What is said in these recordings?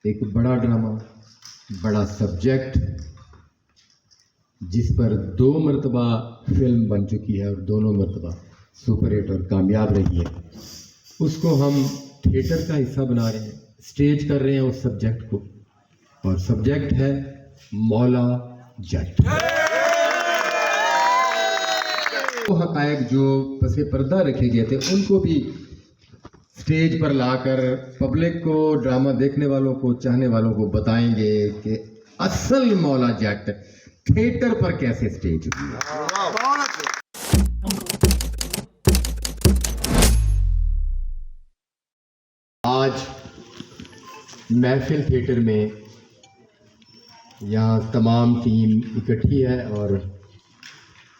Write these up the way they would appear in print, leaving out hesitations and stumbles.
ایک بڑا ڈرامہ، بڑا سبجیکٹ، جس پر 2 مرتبہ فلم بن چکی ہے اور دونوں مرتبہ سپر ہٹ اور کامیاب رہی ہے، اس کو ہم تھیٹر کا حصہ بنا رہے ہیں، اسٹیج کر رہے ہیں اس سبجیکٹ کو، اور سبجیکٹ ہے مولا جٹ۔ وہ حقائق جو پس پردہ رکھے گئے تھے ان کو بھی اسٹیج پر لا کر پبلک کو، ڈرامہ دیکھنے والوں کو، چاہنے والوں کو بتائیں گے کہ اصل مولا جٹ تھیٹر پر کیسے اسٹیج ہوئی ہے۔ آج محفل تھیٹر میں یہاں تمام ٹیم اکٹھی ہے اور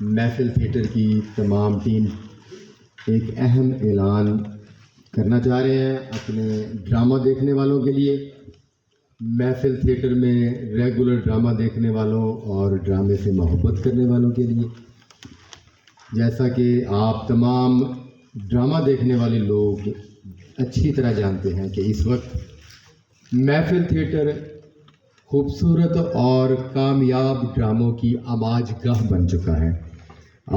محفل تھیٹر کی تمام ٹیم ایک اہم اعلان کرنا چاہ رہے ہیں اپنے ڈرامہ دیکھنے والوں کے لیے، محفل تھیٹر میں ریگولر ڈرامہ دیکھنے والوں اور ڈرامے سے محبت کرنے والوں کے لیے۔ جیسا کہ آپ تمام ڈرامہ دیکھنے والے لوگ اچھی طرح جانتے ہیں کہ اس وقت محفل تھیٹر خوبصورت اور کامیاب ڈراموں کی آماج گاہ بن چکا ہے،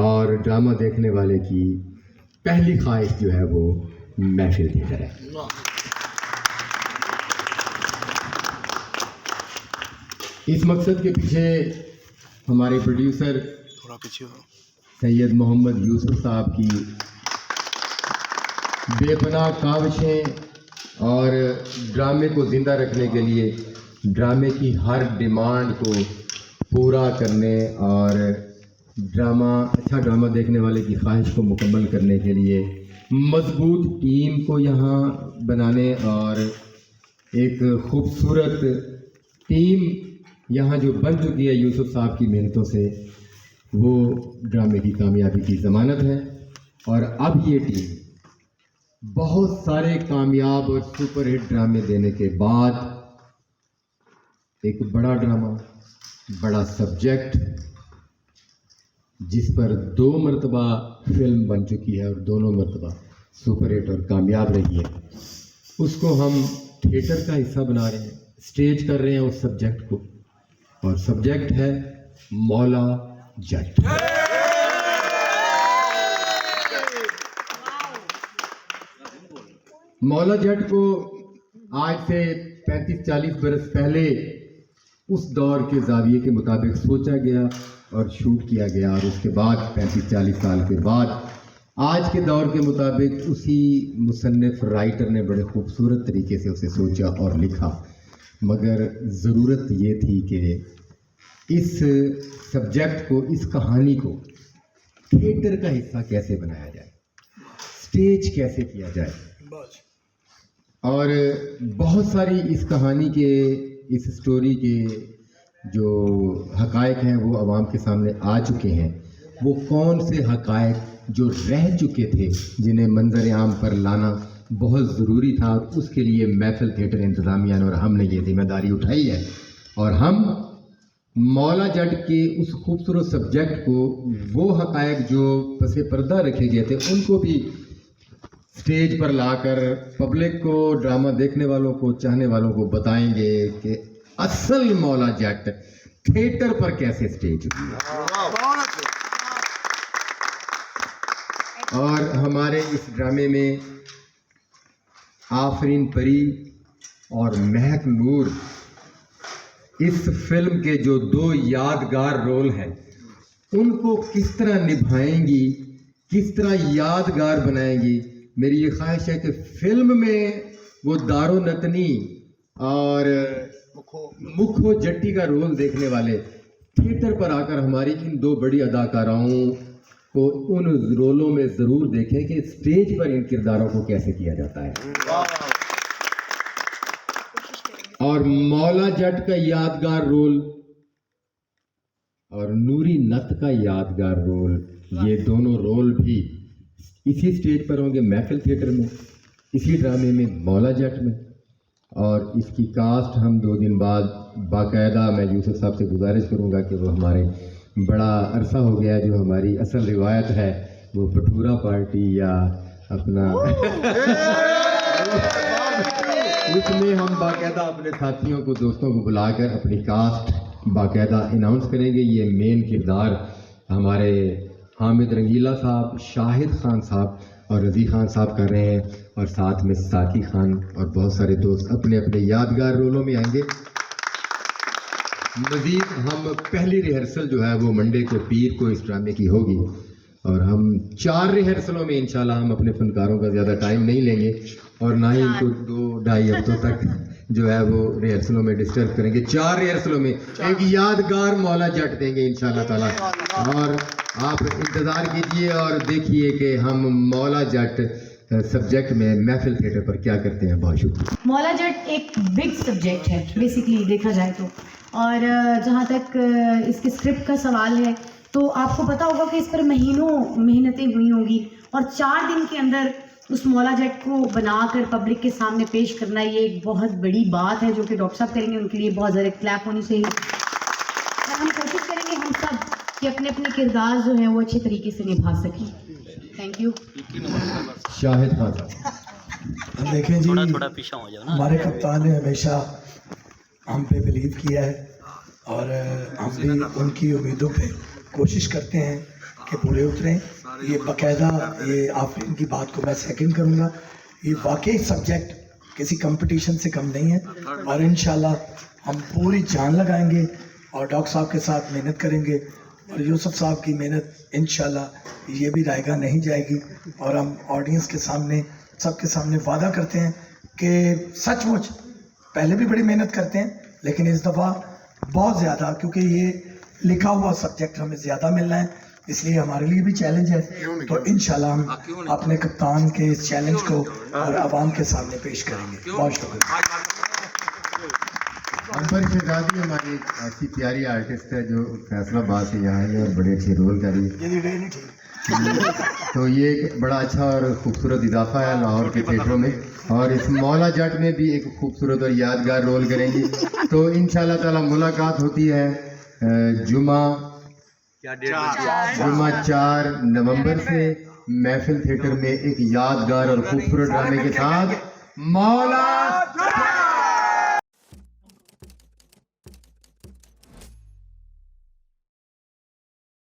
اور ڈرامہ دیکھنے والے کی پہلی خواہش جو ہے وہ محفل تھیٹر ہے۔ اس مقصد کے پیچھے ہمارے پروڈیوسر سید محمد یوسف صاحب کی بے پناہ کاوشیں اور ڈرامے کو زندہ رکھنے کے لیے ڈرامے کی ہر ڈیمانڈ کو پورا کرنے اور اچھا ڈرامہ دیکھنے والے کی خواہش کو مکمل کرنے کے لیے مضبوط ٹیم کو یہاں بنانے اور ایک خوبصورت ٹیم یہاں جو بن چکی ہے یوسف صاحب کی محنتوں سے، وہ ڈرامے کی کامیابی کی ضمانت ہے۔ اور اب یہ ٹیم بہت سارے کامیاب اور سپر ہٹ ڈرامے دینے کے بعد ایک بڑا ڈرامہ، بڑا سبجیکٹ، جس پر 2 مرتبہ فلم بن چکی ہے اور دونوں مرتبہ سپر ہٹ اور کامیاب رہی ہے، اس کو ہم تھیٹر کا حصہ بنا رہے ہیں، اسٹیج کر رہے ہیں اس سبجیکٹ کو، اور سبجیکٹ ہے مولا جٹ۔ مولا جٹ کو آج سے 35-40 برس پہلے اس دور کے زاویے کے مطابق سوچا گیا اور شوٹ کیا گیا، اور اس کے بعد 35-40 سال کے بعد آج کے دور کے مطابق اسی مصنف رائٹر نے بڑے خوبصورت طریقے سے اسے سوچا اور لکھا۔ مگر ضرورت یہ تھی کہ اس سبجیکٹ کو، اس کہانی کو تھیٹر کا حصہ کیسے بنایا جائے، اسٹیج کیسے کیا جائے، اور بہت ساری اس کہانی کے، اس سٹوری کے جو حقائق ہیں وہ عوام کے سامنے آ چکے ہیں۔ وہ کون سے حقائق جو رہ چکے تھے جنہیں منظر عام پر لانا بہت ضروری تھا، اور اس کے لیے محفل تھیٹر انتظامیہ نے اور ہم نے یہ ذمہ داری اٹھائی ہے، اور ہم مولا جٹ کے اس خوبصورت سبجیکٹ کو، وہ حقائق جو پس پردہ رکھے گئے تھے ان کو بھی اسٹیج پر لا کر پبلک کو، ڈرامہ دیکھنے والوں کو، چاہنے والوں کو بتائیں گے کہ اصل مولا جٹ تھیٹر پر کیسے اسٹیج ہوئی ہے۔ اور ہمارے اس ڈرامے میں آفرین پری اور مہک نور اس فلم کے جو 2 یادگار رول ہیں ان کو کس طرح نبھائیں گی، کس طرح یادگار بنائیں گی۔ میری یہ خواہش ہے کہ فلم میں وہ دارو نتنی اور مکھو جٹی کا رول دیکھنے والے تھیٹر پر آ کر ہماری ان 2 بڑی اداکاراؤں کو ان رولوں میں ضرور دیکھیں کہ اسٹیج پر ان کرداروں کو کیسے کیا جاتا ہے۔ اور مولا جٹ کا یادگار رول اور نوری نت کا یادگار رول، یہ دونوں رول بھی اسی اسٹیج پر ہوں گے، محفل تھیٹر میں، اسی ڈرامے میں، مولا جٹ میں۔ اور اس کی کاسٹ ہم 2 دن بعد باقاعدہ، میں یوسف صاحب سے گزارش کروں گا کہ وہ ہمارے بڑا عرصہ ہو گیا جو ہماری اصل روایت ہے وہ بھٹورا پارٹی یا اپنا اس میں ہم باقاعدہ اپنے ساتھیوں کو دوستوں کو بلا کر اپنی کاسٹ باقاعدہ اناؤنس کریں گے. یہ مین کردار ہمارے حامد رنگیلا صاحب, شاہد خان صاحب اور رضی خان صاحب کر رہے ہیں, اور ساتھ میں ساقی خان اور بہت سارے دوست اپنے اپنے یادگار رولوں میں آئیں گے. مزید ہم پہلی ریہرسل جو ہے وہ منڈے کو پیر کو اس ڈرامے کی ہوگی, اور ہم 4 ریہرسلوں میں انشاءاللہ ہم اپنے فنکاروں کا زیادہ ٹائم نہیں لیں گے, اور نہ ہی ان کو 2-2.5 ہفتوں تک جو ہے وہ ریہرسلوں میں ڈسٹرب کریں گے. 4 ریہرسلوں میں ایک یادگار مولا جٹ دیں گے انشاءاللہ تعالیٰ, اور آپ انتظار کیجئے اور دیکھیے کہ ہم مولا جٹ سبجیکٹ میں محفل تھیٹر پر کیا کرتے ہیں. بہت شکریہ. مولا جٹ ایک بگ سبجیکٹ ہے بیسیکلی دیکھا جائے تو, اور جہاں تک اس کے اسکرپٹ کا سوال ہے تو آپ کو پتا ہوگا کہ اس پر مہینوں محنتیں ہوئی ہوں گی, اور 4 دن کے اندر اس مولا جٹ کو بنا کر پبلک کے سامنے پیش کرنا یہ ایک بہت بڑی بات ہے جو کہ ڈاکٹر صاحب کریں گے. ان کے لیے بہت زیادہ کلیپ ہونی چاہیے, اور ہم کوشش کریں گے ہم سب کہ اپنے اپنے کردار جو ہیں وہ اچھے طریقے سے نبھا سکیں. Thank you. شاہد خان صاحب. دیکھیں جی, ہمارے کپتان نے ہمیشہ ہم پہ بلیو کیا ہے, اور ہم بھی ان کی امیدوں پہ کوشش کرتے ہیں کہ پورے اتریں. یہ باقاعدہ یہ آفرین کی بات کو میں سیکنڈ کروں گا, یہ واقعی سبجیکٹ کسی کمپٹیشن سے کم نہیں ہے, اور انشاءاللہ ہم پوری جان لگائیں گے اور ڈاکٹر صاحب کے ساتھ محنت کریں گے, اور یوسف صاحب کی محنت انشاءاللہ یہ بھی رائے گاہ نہیں جائے گی. اور ہم آڈینس کے سامنے سب کے سامنے وعدہ کرتے ہیں کہ سچ مچ پہلے بھی بڑی محنت کرتے ہیں, لیکن اس دفعہ بہت زیادہ, کیونکہ یہ لکھا ہوا سبجیکٹ ہمیں زیادہ ملنا ہے, اس لیے ہمارے لیے بھی چیلنج ہے. تو انشاءاللہ ہم اپنے کپتان کے اس چیلنج کو اور عوام کے سامنے پیش کریں گے. بہت شکریہ. انور شہزادی ہماری ایک ایسی پیاری آرٹسٹ ہے جو فیصل آباد سے یہاں ہے اور بڑے اچھے رول کر رہی ہے, تو یہ ایک بڑا اچھا اور خوبصورت اضافہ ہے لاہور کے تھیٹروں میں, اور اس مولا جٹ میں بھی ایک خوبصورت اور یادگار رول کریں گی. تو انشاءاللہ تعالی ملاقات ہوتی ہے جمعہ 4 نومبر سے محفل تھیٹر میں ایک یادگار اور خوبصورت ڈرامے کے ساتھ. مولا